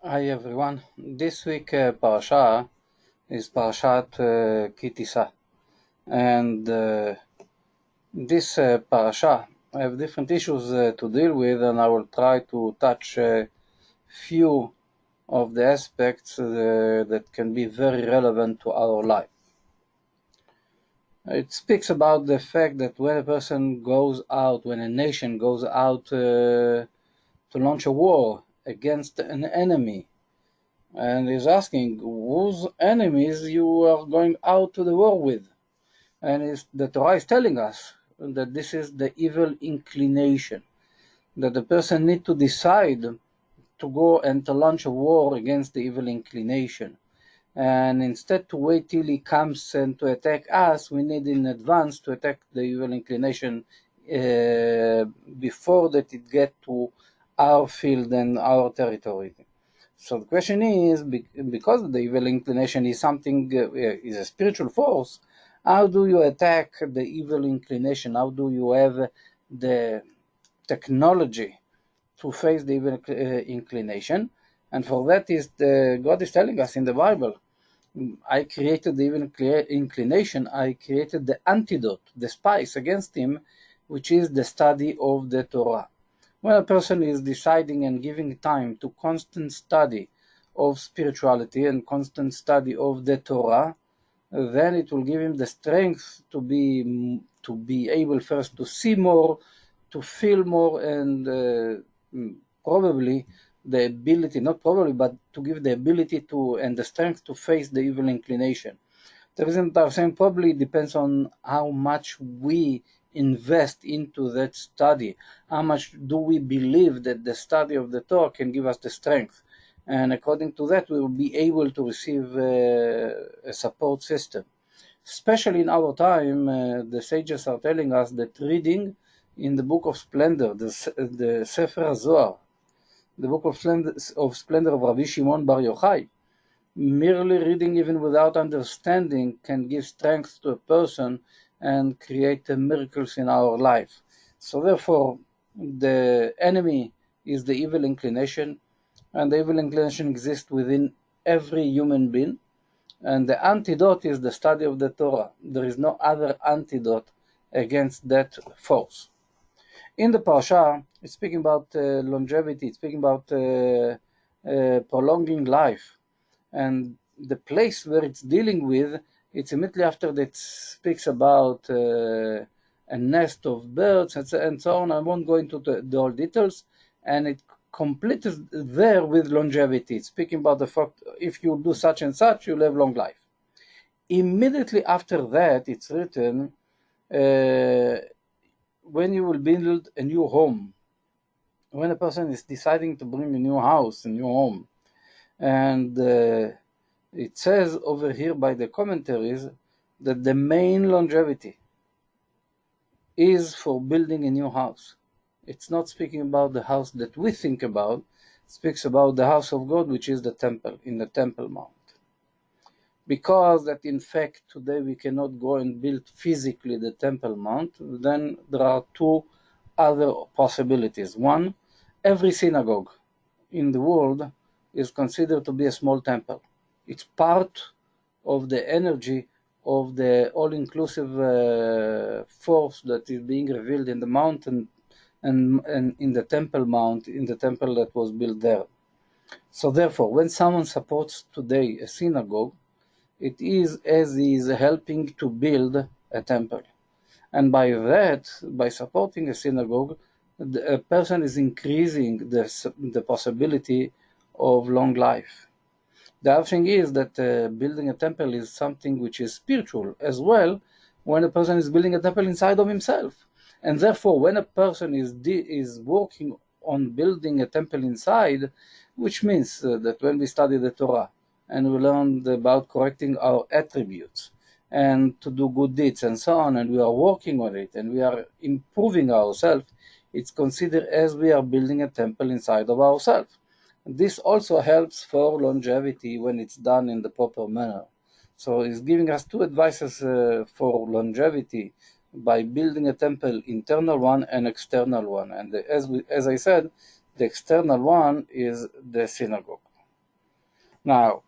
Hi everyone. This week parasha is parashat Kitisa, and this parasha I have different issues to deal with, and I will try to touch few of the aspects that can be very relevant to our life. It speaks about the fact that when a person goes out, when a nation goes out to launch a war against an enemy, and is asking whose enemies you are going out to the war with. And the Torah is telling us that this is the evil inclination, that the person need to decide to go and to launch a war against the evil inclination. And instead to wait till he comes and to attack us, we need in advance to attack the evil inclination before that it get to our field and our territory. So the question is, because the evil inclination is something, is a spiritual force, how do you attack the evil inclination? How do you have the technology to face the evil inclination? And for that is God is telling us in the Bible, I created the evil inclination, I created the antidote, the spice against him, which is the study of the Torah. When a person is deciding and giving time to constant study of spirituality and constant study of the Torah, then it will give him the strength to be able first to see more, to feel more, and probably the ability, not probably, but to give the ability to and the strength to face the evil inclination. The reason that I'm saying probably depends on how much we invest into that study, how much do we believe that the study of the Torah can give us the strength, and according to that we will be able to receive a support system. Especially in our time, the sages are telling us that reading in the Book of Splendor, the Sefer Zohar, the Book of Splendor of Rabbi Shimon Bar Yochai, merely reading even without understanding can give strength to a person and create miracles in our life. So therefore, the enemy is the evil inclination, and the evil inclination exists within every human being, and the antidote is the study of the Torah. There is no other antidote against that force. In the parasha, it's speaking about longevity, it's speaking about prolonging life. And the place where it's dealing with, it's immediately after that speaks about a nest of birds and so on. I won't go into the all details. And it completes there with longevity. It's speaking about the fact if you do such and such, you'll have long life. Immediately after that, it's written, when you will build a new home, when a person is deciding to bring a new house, a new home, and it says over here by the commentaries that the main longevity is for building a new house. It's not speaking about the house that we think about, it speaks about the house of God, which is the temple, in the Temple Mount. Because that in fact today we cannot go and build physically the Temple Mount, then there are two other possibilities. One, every synagogue in the world is considered to be a small temple. It's part of the energy of the all-inclusive force that is being revealed in the mountain and in the Temple Mount, in the temple that was built there. So therefore, when someone supports today a synagogue, it is as he is helping to build a temple. And by that, by supporting a synagogue, a person is increasing the possibility of long life. The other thing is that building a temple is something which is spiritual as well, when a person is building a temple inside of himself. And therefore, when a person is working on building a temple inside, which means that when we study the Torah, and we learned about correcting our attributes and to do good deeds and so on, and we are working on it and we are improving ourselves, it's considered as we are building a temple inside of ourselves. This also helps for longevity when it's done in the proper manner. So it's giving us two advices for longevity by building a temple, internal one and external one. And as I said, the external one is the synagogue. Now,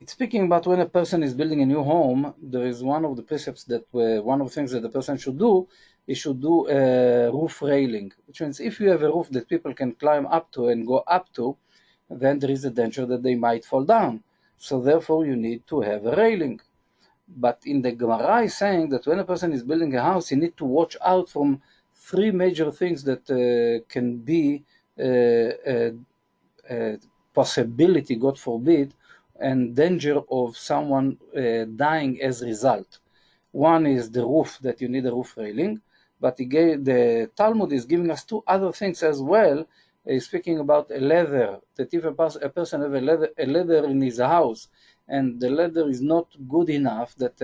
speaking about when a person is building a new home, there is one of the precepts that one of the things that the person should do, he should do a roof railing, which means if you have a roof that people can climb up to and go up to, then there is a danger that they might fall down. So therefore you need to have a railing. But in the Gemara is saying that when a person is building a house, he needs to watch out from three major things that can be a possibility, God forbid, and danger of someone dying as a result. One is the roof, that you need a roof railing, but the Talmud is giving us two other things as well. He's speaking about a ladder, that if a person have a ladder in his house, and the ladder is not good enough that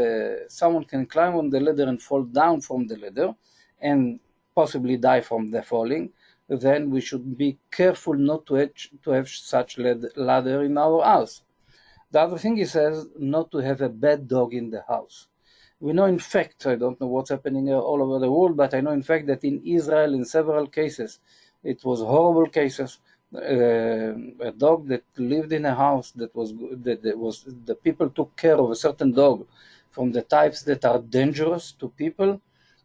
someone can climb on the ladder and fall down from the ladder, and possibly die from the falling, then we should be careful not to have such ladder in our house. The other thing he says, not to have a bad dog in the house. We know in fact, I don't know what's happening all over the world, but I know in fact that in Israel in several cases, it was horrible cases, a dog that lived in a house that was the people took care of a certain dog from the types that are dangerous to people,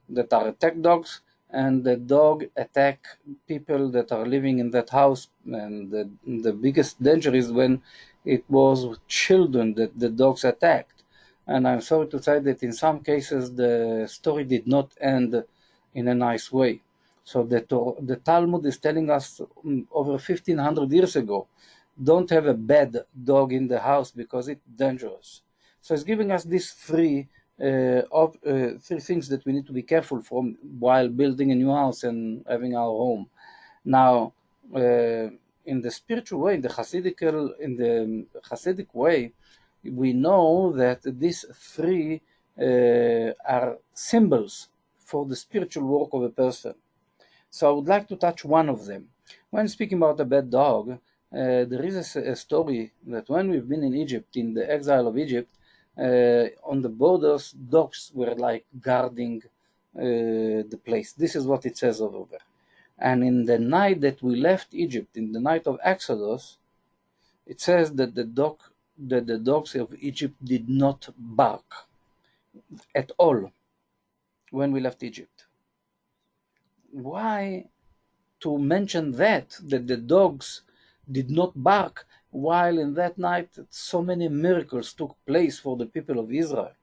that are attack dogs, and the dog attack people that are living in that house. And the biggest danger is when it was children that the dogs attacked. And I'm sorry to say that in some cases the story did not end in a nice way. So the Talmud is telling us over 1500 years ago, don't have a bad dog in the house because it's dangerous. So it's giving us these three things that we need to be careful from while building a new house and having our home. Now, in the spiritual way, in the Hasidic way, we know that these three are symbols for the spiritual work of a person. So I would like to touch one of them. When speaking about a bad dog, there is a story that when we've been in Egypt, in the exile of Egypt, on the borders, dogs were like guarding the place. This is what it says over there. And in the night that we left Egypt, in the night of Exodus, it says that the dogs of Egypt did not bark at all when we left Egypt. Why to mention that the dogs did not bark, while in that night so many miracles took place for the people of Israel?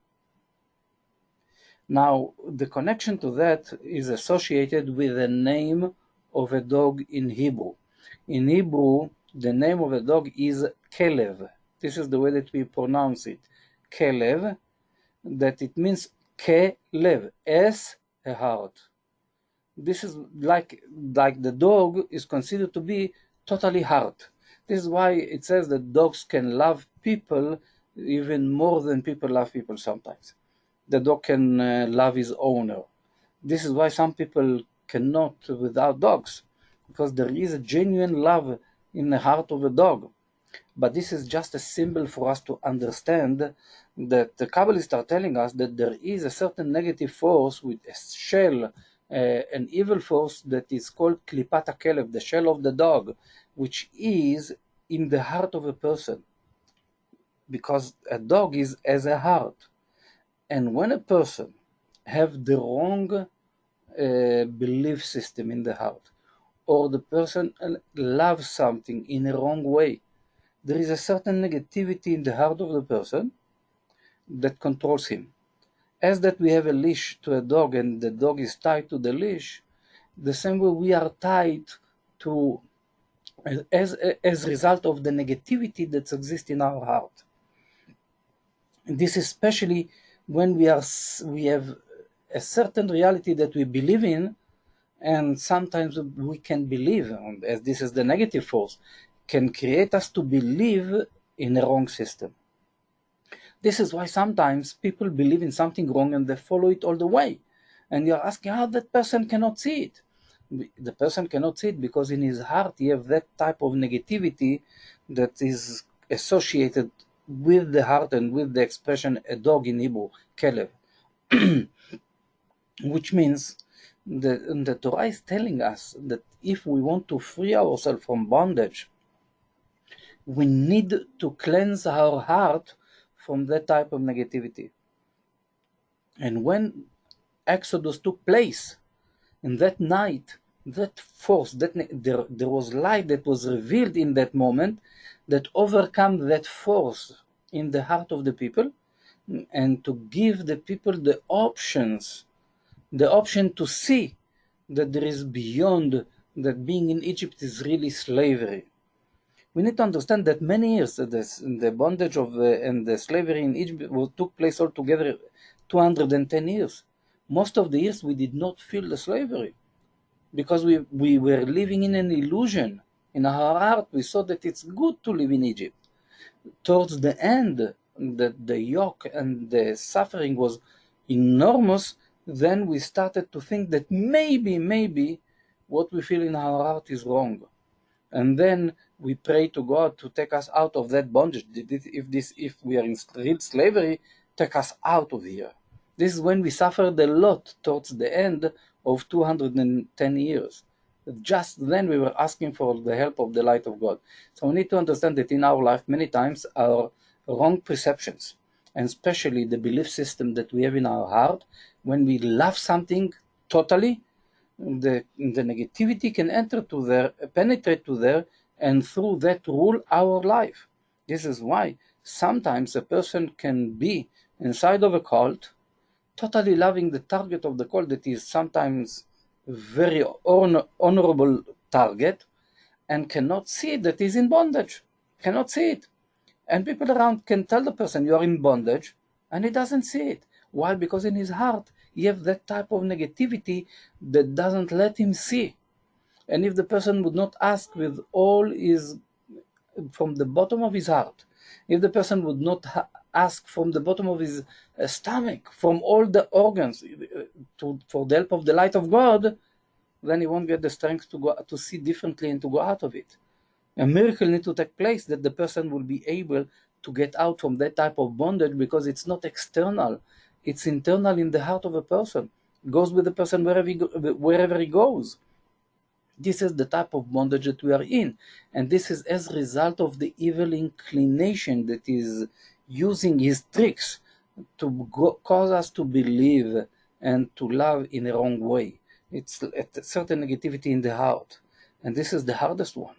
Now, the connection to that is associated with the name of a dog in Hebrew. In Hebrew, the name of a dog is Kelev. This is the way that we pronounce it. Kelev, that it means Kelev, as a heart. This is like the dog is considered to be totally heart. This is why it says that dogs can love people even more than people love people sometimes. The dog can love his owner. This is why some people cannot without dogs, because there is a genuine love in the heart of a dog. But this is just a symbol for us to understand that the Kabbalists are telling us that there is a certain negative force with a shell, an evil force that is called Klipat HaKelev, the shell of the dog, which is in the heart of a person, because a dog is as a heart. And when a person have the wrong belief system in the heart, or the person loves something in a wrong way, there is a certain negativity in the heart of the person that controls him. As that we have a leash to a dog and the dog is tied to the leash, the same way we are tied to as a result of the negativity that exists in our heart. And this especially when we have a certain reality that we believe in, and sometimes we can believe, as this is the negative force, can create us to believe in a wrong system. This is why sometimes people believe in something wrong and they follow it all the way. And you're asking how that person cannot see it. The person cannot see it because in his heart he has that type of negativity that is associated with the heart and with the expression a dog in Hebrew, Kelev. Which means the Torah is telling us that if we want to free ourselves from bondage, We need to cleanse our heart from that type of negativity. And when Exodus took place, in that night, that force, there was light that was revealed in that moment that overcome that force in the heart of the people, and to give the people the option to see that there is beyond, that being in Egypt is really slavery. We need to understand that many years the bondage of and the slavery in Egypt took place altogether 210 years. Most of the years we did not feel the slavery, because we were living in an illusion. In our heart, we saw that it's good to live in Egypt. Towards the end, that the yoke and the suffering was enormous, then we started to think that maybe what we feel in our heart is wrong. And then we pray to God to take us out of that bondage. If we are in real slavery, take us out of here. This is when we suffered a lot towards the end of 210 years. Just then we were asking for the help of the light of God. So we need to understand that in our life, many times our wrong perceptions, and especially the belief system that we have in our heart, when we love something totally, the negativity can enter to there, penetrate to there, and through that rule our life. This is why sometimes a person can be inside of a cult, totally loving the target of the cult, that is sometimes very honorable target, and cannot see that he's in bondage, cannot see it. And people around can tell the person you are in bondage, and he doesn't see it. Why? Because in his heart he have that type of negativity that doesn't let him see. And if the person would not ask with all his, from the bottom of his heart, if the person would not ask from the bottom of his stomach, from all the organs, for the help of the light of God, then he won't get the strength to go to see differently and to go out of it. A miracle needs to take place that the person will be able to get out from that type of bondage, because it's not external, it's internal in the heart of a person. It goes with the person wherever he goes. This is the type of bondage that we are in, and this is as a result of the evil inclination that is using his tricks to cause us to believe and to love in a wrong way. It's a certain negativity in the heart, and this is the hardest one.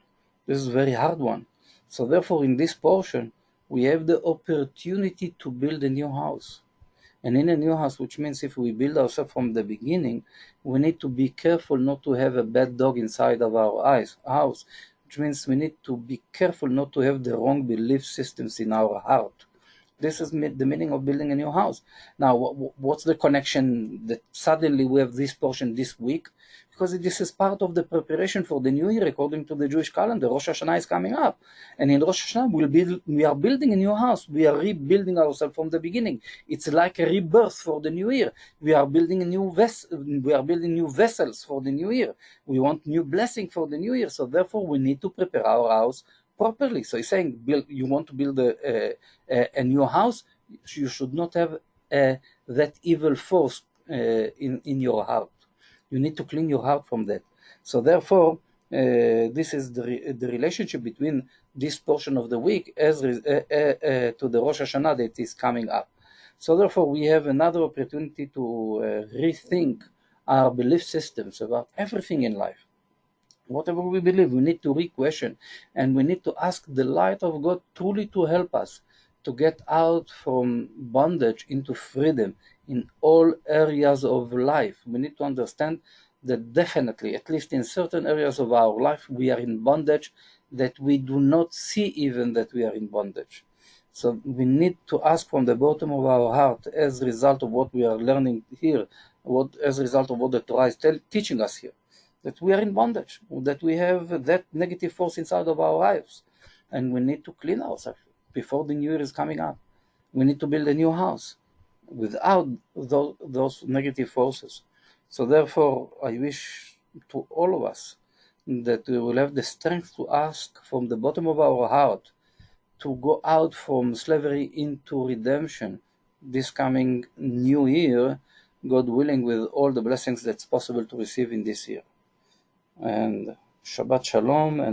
This is a very hard one. So therefore, in this portion, we have the opportunity to build a new house. And in a new house, which means if we build ourselves from the beginning, we need to be careful not to have a bad dog inside of our house, which means we need to be careful not to have the wrong belief systems in our heart. This is the meaning of building a new house. Now, what's the connection that suddenly we have this portion this week? Because this is part of the preparation for the new year according to the Jewish calendar. Rosh Hashanah is coming up. And in Rosh Hashanah, we are building a new house. We are rebuilding ourselves from the beginning. It's like a rebirth for the new year. We are building new vessels for the new year. We want new blessing for the new year. So therefore, we need to prepare our house properly. So he's saying, you want to build a new house, you should not have that evil force in your heart. You need to clean your heart from that. So therefore, this is the relationship between this portion of the week to the Rosh Hashanah that is coming up. So therefore, we have another opportunity to rethink our belief systems about everything in life. Whatever we believe, we need to re-question, and we need to ask the light of God truly to help us to get out from bondage into freedom in all areas of life. We need to understand that definitely, at least in certain areas of our life, we are in bondage that we do not see even that we are in bondage. So we need to ask from the bottom of our heart, as a result of what we are learning here, as a result of what the Torah is teaching us here, that we are in bondage, that we have that negative force inside of our lives, and we need to clean ourselves before the new year is coming up. We need to build a new house without those negative forces. So therefore, I wish to all of us that we will have the strength to ask from the bottom of our heart to go out from slavery into redemption this coming new year, God willing, with all the blessings that's possible to receive in this year. And Shabbat Shalom, and